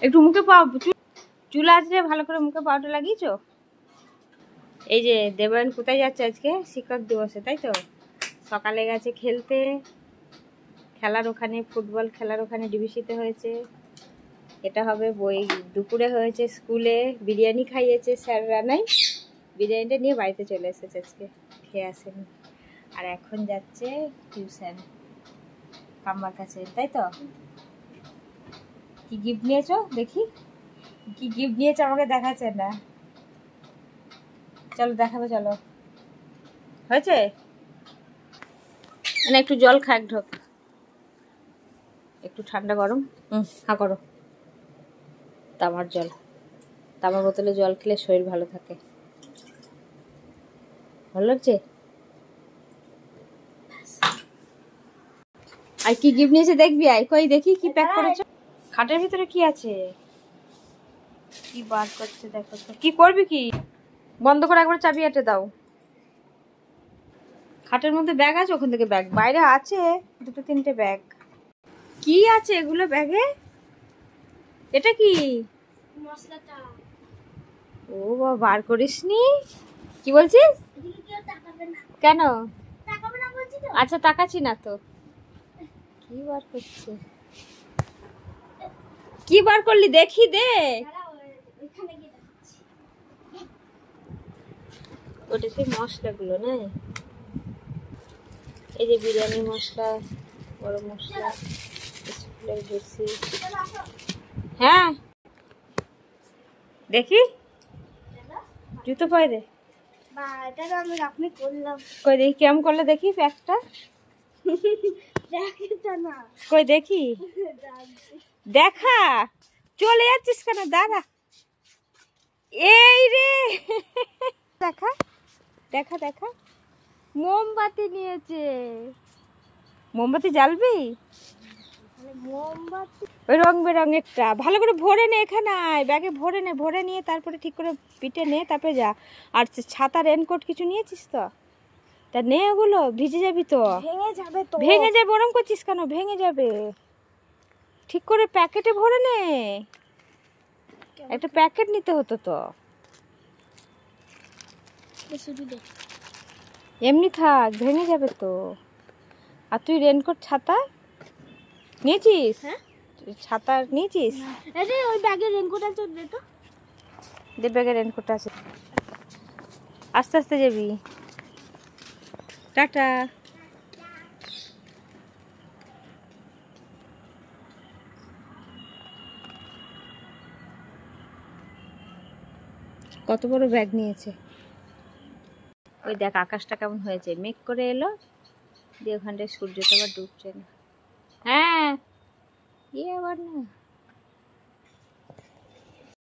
একটু মুখে চুল আছে, ভালো করে মুখে পাউডার লাগিয়েছো? এই যে দেবায়ন কোথায় যাচ্ছে আজকে? শিক্ষক দিবসে, তাই তো? সকালে গেছে খেলতে, খেলার ওখানে ফুটবল খেলার ওখানে ডিবিসিতে হয়েছে। এটা হবে বই দুপুরে হয়েছে স্কুলে, বিরিয়ানি খাইয়েছে স্যাররা, নাই বিরিয়ানিটা নিয়ে বাড়িতে চলে এসেছে আজকে, খেয়ে আসেনি। আর এখন যাচ্ছে টিউশন কাম্মার কাছে, তাই তো? কি গিফট নিয়েছো দেখি, কি গিফট নিয়েছো আমাকে দেখাচ্ছে না। চলো দেখাবে, চলো। হয়েছে না? একটু জল খা, এক ঢোক, একটু ঠান্ডা গরম। হ্যাঁ করো। তামার জল, তামার বোতলে জল খেলে শরীর ভালো থাকে। ভালো লাগছে? আর কি গিফট নিয়েছে দেখবি? আয় কই দেখি কি প্যাক করেছো। খাটের ভিতরে কি আছে? কি বার করছে দেখো তো। কি করবি? কি বন্ধ করে একবার চাবি আটে দাও। খাটের মধ্যে ব্যাগ আছে, ওখান থেকে ব্যাগ বাইরে আছে, দুটো তিনটে ব্যাগ। কি আছে এগুলো ব্যাগে? এটা কি? মশলাটা। ও বাবা, বার করিসনি? কি বলছিস? কেন? আচ্ছা তাকাচ্ছি না তো। কি বার করছে? কি বার করলি দেখি দে। ওটা সেই মশলাগুলো না? এই যে বিরিয়ানি মশলা, গরম মশলা, স্কুলের বেশি। হ্যাঁ দেখি, জুতো পায়ে দে। কই দেখি কেমন করলে দেখি প্যাকটা। কই দেখি, দেখা। চলে যাচ্ছিস কেন? দাঁড়া। এই রে, দেখা দেখা দেখা, মোমবাতি নিয়েছে। মোমবাতি জ্বালবি? মোমবাতি ওই রং বেরঙেরটা ভালো করে ভরে নে, এখানে আয়, ব্যাগে ভরে নে, ভরে নিয়ে তারপরে ঠিক করে পিটে নে, তারপরে যা। আর ছাতা রেনকোট কিছু নিয়েছিস তো? তা নে, ওগুলো ভিজে যাবি তো। ভেঙে যাবে তো। ভেঙে যাবে, ওরম করছিস কেন? ভেঙে যাবে। ঠিক করে প্যাকেটে ভরে নে, একটা প্যাকেট নিতে হতো তো। এমনি থাক, ভেঙে যাবে তো। আর তুই রেনকোট ছাতা নিয়েছিস? ছাতা নিয়েছিস? ওই ব্যাগে রেনকোট আছে, দে তো। দে, ব্যাগে রেনকোট আছে। আস্তে আস্তে যাবি। টাটা। কত বড় ব্যাগ নিয়েছে। ওই দেখ আকাশটা কেমন হয়েছে, মেঘ করে এলো, দিয়ে ওখানটায় সূর্যটা আবার ডুবছে না। হ্যাঁ, আবার না।